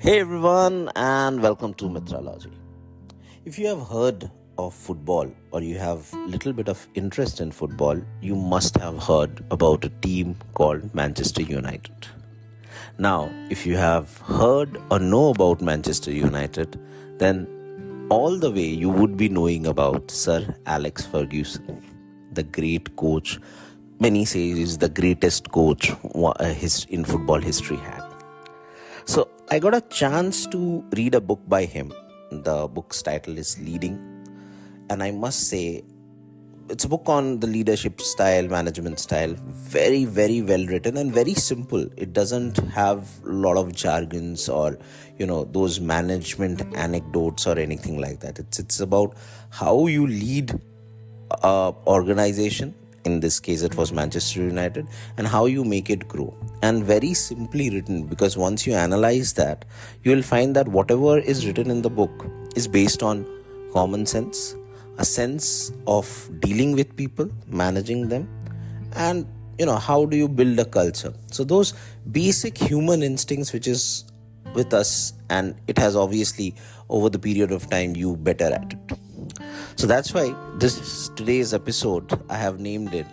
Hey everyone, and welcome to Mythology. If you have heard of football or you have little bit of interest in football, you must have heard about a team called Manchester United. Now, if you have heard or know about Manchester United, then all the way you would be knowing about Sir Alex Ferguson, the great coach. Many say he is the greatest coach in football history had. So I got a chance to read a book by him. The book's title is Leading. And I must say, it's a book on the leadership style, management style. Very, very well written and very simple. It doesn't have a lot of jargons or, those management anecdotes or anything like that. It's about how you lead a organization. In this case, it was Manchester United, and how you make it grow. And very simply written, because once you analyze that, you will find that whatever is written in the book is based on common sense, a sense of dealing with people, managing them, and how do you build a culture. So those basic human instincts which is with us, and it has obviously over the period of time you better at it. So that's why today's episode, I have named it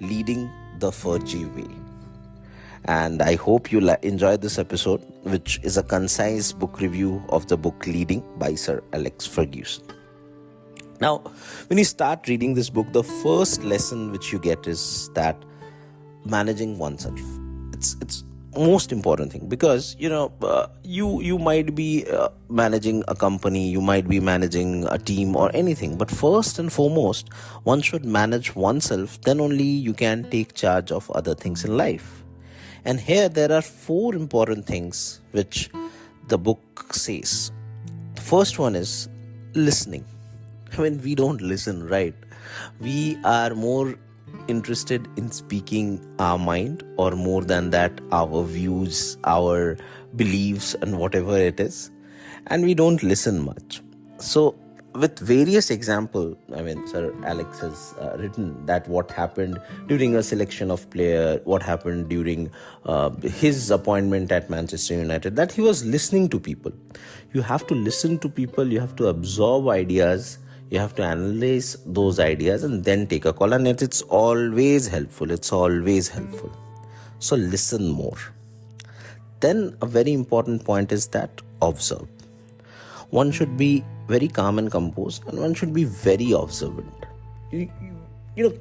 Leading the Fergie Way. And I hope you enjoy this episode, which is a concise book review of the book Leading by Sir Alex Ferguson. Now, when you start reading this book, the first lesson which you get is that managing oneself. It's most important thing, because you might be managing a company, you might be managing a team or anything, but first and foremost one should manage oneself. Then only you can take charge of other things in life. And here there are 4 important things which the book says. The first one is listening. We don't listen, right? We are more interested in speaking our mind, or more than that, our views, our beliefs, and whatever it is, and we don't listen much. So with various example, Sir Alex has written that what happened during a selection of player, what happened during his appointment at Manchester United, that he was listening to people. You have to listen to people, you have to absorb ideas, you have to analyze those ideas and then take a call. And it's always helpful. So listen more. Then a very important point is that observe. One should be very calm and composed, and one should be very observant.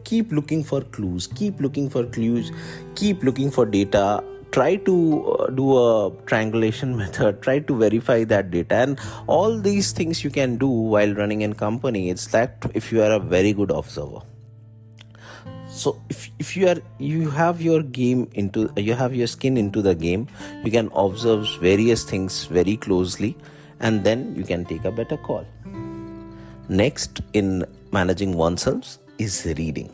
Keep looking for clues, keep looking for data. Try to do a triangulation method, try to verify that data, and all these things you can do while running a company. It's that if you are a very good observer. So if you have your skin into the game, you can observe various things very closely, and then you can take a better call. Next in managing oneself is reading.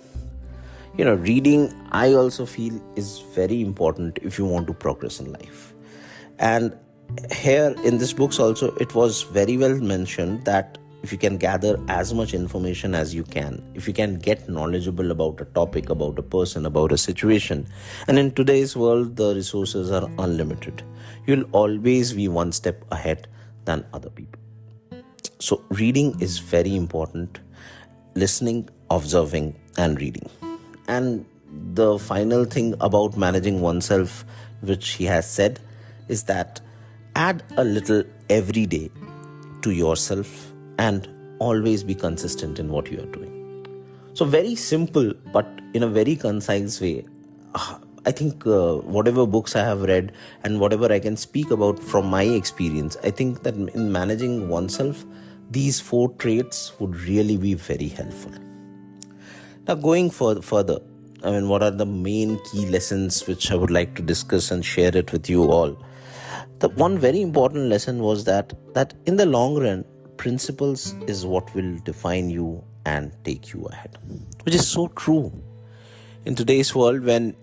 Reading, I also feel, is very important if you want to progress in life. And here in this books also, it was very well mentioned that if you can gather as much information as you can, if you can get knowledgeable about a topic, about a person, about a situation, and in today's world, the resources are unlimited, you'll always be one step ahead than other people. So reading is very important. Listening, observing, and reading. And the final thing about managing oneself, which he has said, is that add a little every day to yourself and always be consistent in what you are doing. So very simple, but in a very concise way. I think whatever books I have read and whatever I can speak about from my experience, I think that in managing oneself, these 4 traits would really be very helpful. Now, going further, what are the main key lessons which I would like to discuss and share it with you all? The one very important lesson was that in the long run, principles is what will define you and take you ahead, which is so true. In today's world, when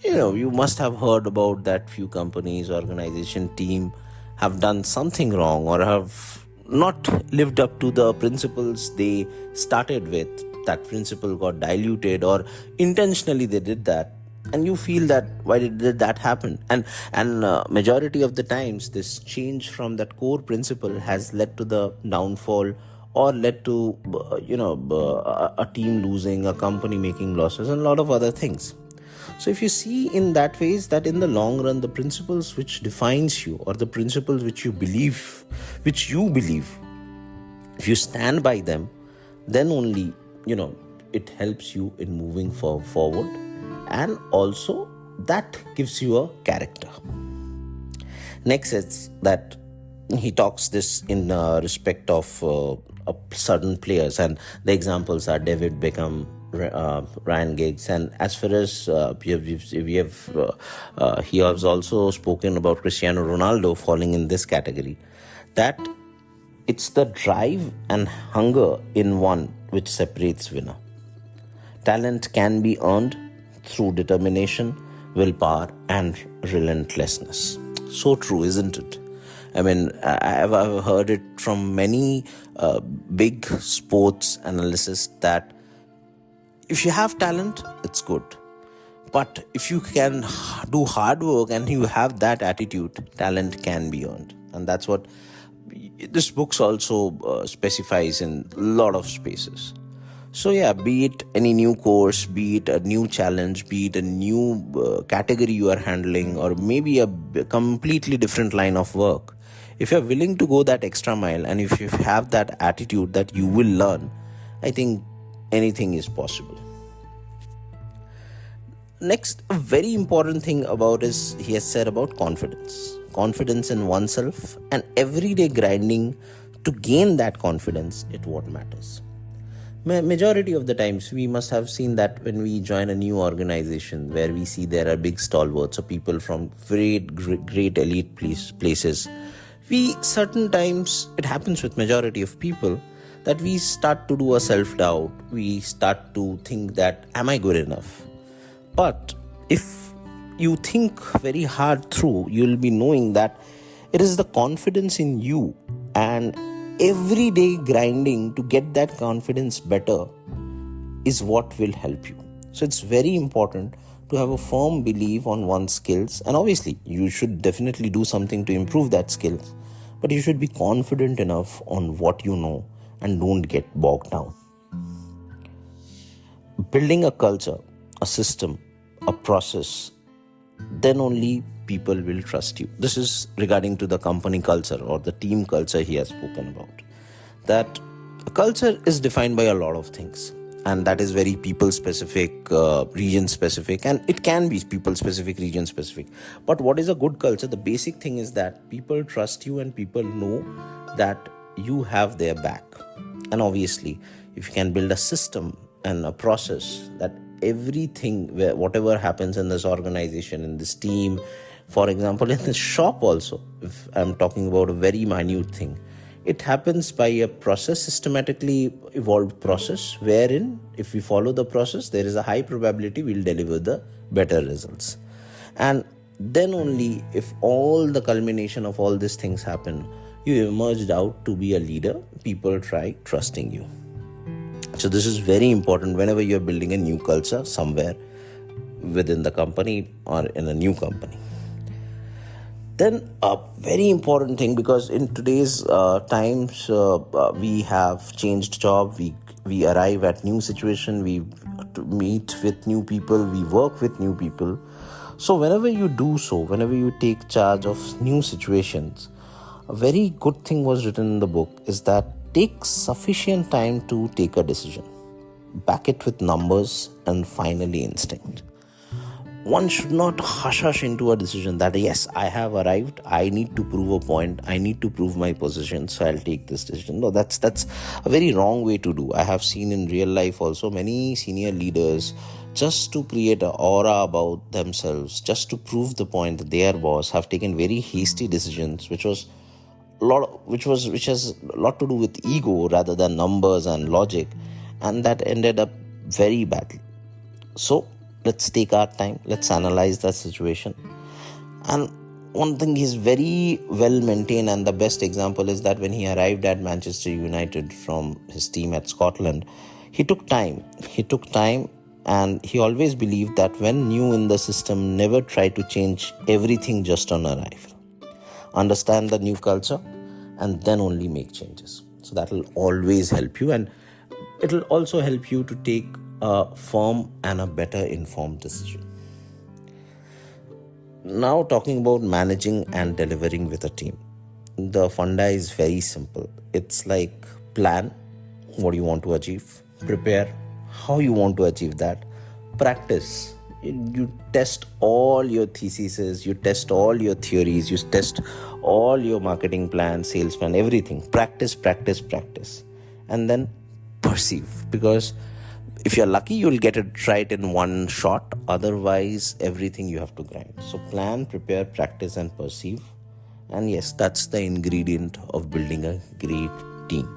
you must have heard about that few companies, organization, team have done something wrong or have not lived up to the principles they started with. That principle got diluted, or intentionally they did that. and you feel that why did that happen, and majority of the times this change from that core principle has led to the downfall, or led to a team losing, a company making losses, and a lot of other things. So if you see in that ways, that in the long run, the principles which defines you, or the principles which you believe, if you stand by them, then only it helps you in moving forward, and also that gives you a character. Next is that he talks this in respect of certain players, and the examples are David Beckham, Ryan Giggs, and as far as he has also spoken about Cristiano Ronaldo falling in this category, that it's the drive and hunger in one which separates winner. Talent can be earned through determination, willpower, and relentlessness. So true, isn't it? I mean, I've heard it from many big sports analysts that if you have talent, it's good. But if you can do hard work and you have that attitude, talent can be earned. And that's what this book also specifies in a lot of spaces. So yeah, be it any new course, be it a new challenge, be it a new category you are handling, or maybe a completely different line of work, if you're willing to go that extra mile, and if you have that attitude that you will learn, I think anything is possible. Next, a very important thing about is he has said about confidence in oneself, and everyday grinding to gain that confidence is what matters. Majority of the times we must have seen that when we join a new organization where we see there are big stalwarts or people from great elite places, we certain times, it happens with majority of people, that we start to do a self-doubt. We start to think that, am I good enough? But if you think very hard through, you'll be knowing that it is the confidence in you and everyday grinding to get that confidence better is what will help you. So it's very important to have a firm belief on one's skills, and obviously you should definitely do something to improve that skills, but you should be confident enough on what you know and don't get bogged down. Building a culture, a system, a process, then only people will trust you. This is regarding to the company culture or the team culture he has spoken about. That a culture is defined by a lot of things, and that is very people specific, region specific, and it can be people specific, region specific. But what is a good culture? The basic thing is that people trust you and people know that you have their back. And obviously, if you can build a system and a process that everything, whatever happens in this organization, in this team, for example, in this shop also, if I'm talking about a very minute thing, it happens by a process, systematically evolved process, wherein if we follow the process, there is a high probability we'll deliver the better results. And then only if all the culmination of all these things happen, you emerged out to be a leader, people try trusting you. So this is very important whenever you're building a new culture somewhere within the company or in a new company. Then a very important thing, because in today's times we have changed job, we arrive at new situation, we meet with new people, we work with new people. So whenever you do so, whenever you take charge of new situations, a very good thing was written in the book is that take sufficient time to take a decision. Back it with numbers and finally instinct. One should not hush into a decision that yes, I have arrived, I need to prove a point, I need to prove my position, so I'll take this decision. No, that's a very wrong way to do. I have seen in real life also many senior leaders, just to create an aura about themselves, just to prove the point that they are boss, have taken very hasty decisions, which has a lot to do with ego rather than numbers and logic, and that ended up very badly. So let's take our time, let's analyze that situation. And one thing is very well maintained, and the best example is that when he arrived at Manchester United from his team at Scotland, he took time and he always believed that when new in the system, never try to change everything just on arrival. Understand the new culture and then only make changes. So that will always help you, and it will also help you to take a firm and a better informed decision. Now, talking about managing and delivering with a team. The funda is very simple. It's like plan what you want to achieve, prepare how you want to achieve that, practice. You test all your theses, you test all your theories, you test all your marketing plan, sales plan, everything. Practice, practice, practice. And then perceive, because if you're lucky, you'll get it right in one shot. Otherwise, everything you have to grind. So plan, prepare, practice, and perceive. And yes, that's the ingredient of building a great team.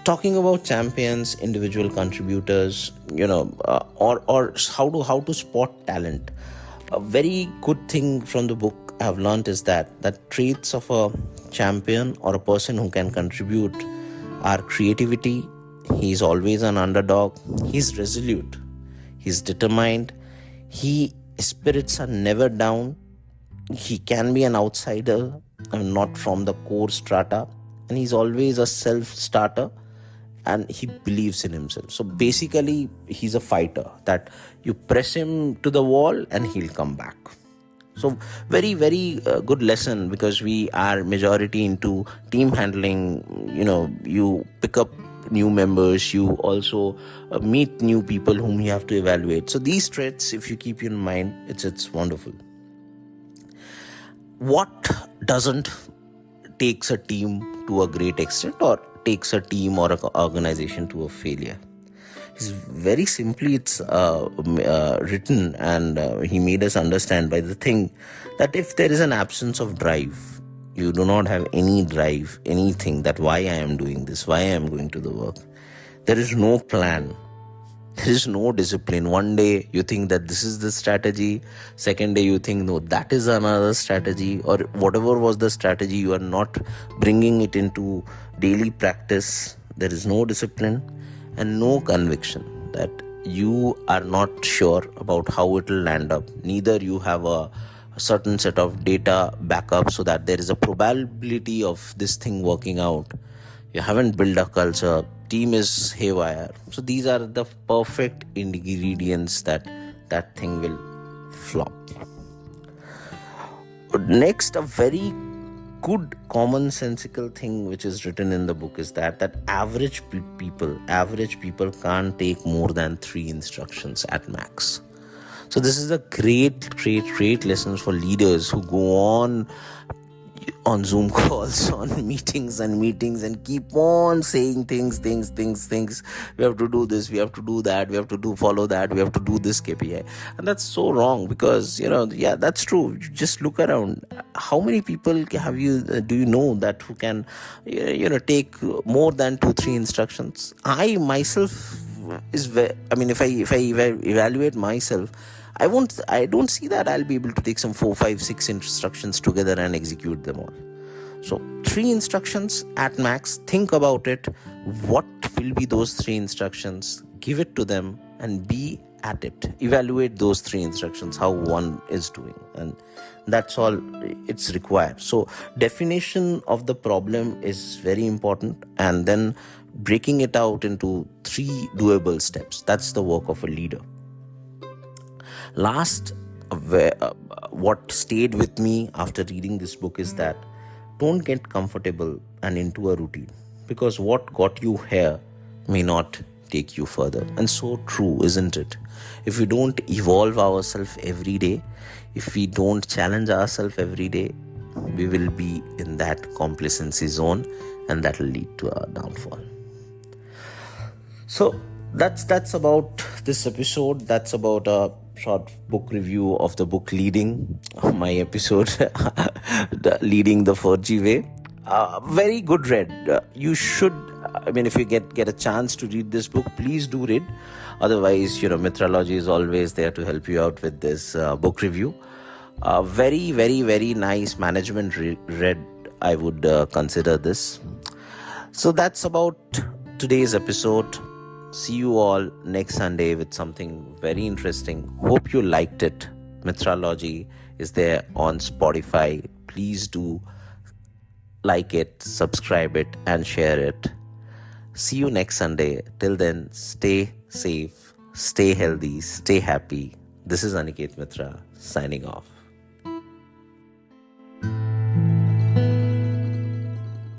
Talking about champions, individual contributors, or how to spot talent. A very good thing from the book I've learned is that traits of a champion or a person who can contribute are creativity. He's always an underdog. He's resolute. He's determined. His spirits are never down. He can be an outsider, not from the core strata. And he's always a self-starter. And he believes in himself. So basically, he's a fighter that you press him to the wall and he'll come back. So very, very good lesson, because we are majority into team handling. You pick up new members, you also meet new people whom you have to evaluate. So these traits, if you keep in mind, it's wonderful. What doesn't takes a team to a great extent, or takes a team or an organization to a failure? It's very simply, it's written, and he made us understand by the thing that if there is an absence of drive, you do not have any drive, anything that why I am doing this, why I am going to the work. There is no plan. There is no discipline. One day you think that this is the strategy. Second day you think, no, that is another strategy. Or whatever was the strategy, you are not bringing it into daily practice. There is no discipline and no conviction, that you are not sure about how it will land up. Neither you have a certain set of data backup so that there is a probability of this thing working out. You haven't built a culture. Team is haywire. So these are the perfect ingredients that thing will flop. Next, a very good commonsensical thing which is written in the book is that average people can't take more than 3 instructions at max. So this is a great lesson for leaders who go on Zoom calls, on meetings and keep on saying things. We have to do this, we have to do that, we have to follow that, we have to do this KPI. And that's so wrong, because, that's true. Just look around. How many people do you know that who can, take more than 2-3 instructions? I myself if I evaluate myself, I don't see that I'll be able to take some 4, 5, 6 instructions together and execute them all. So 3 instructions at max. Think about it. What will be those 3 instructions? Give it to them and be at it. Evaluate those 3 instructions, how one is doing. And that's all it's required. So definition of the problem is very important. And then breaking it out into 3 doable steps. That's the work of a leader. Last, what stayed with me after reading this book is that don't get comfortable and into a routine, because what got you here may not take you further. And so true, isn't it? If we don't evolve ourselves every day, if we don't challenge ourselves every day, we will be in that complacency zone, and that will lead to our downfall. So that's about this episode. That's about a short book review of the book Leading, my episode Leading the Fergie Way. Very good read. You should, if you get a chance to read this book, please do read. Otherwise, Metrology is always there to help you out with this book review. Very, very, very nice management read, I would consider this. So that's about today's episode. See you all next Sunday with something very interesting. Hope you liked it. Metrology is there on Spotify. Please do like it, subscribe it, and share it. See you next Sunday. Till then, stay safe, stay healthy, stay happy. This is Aniket Mitra signing off.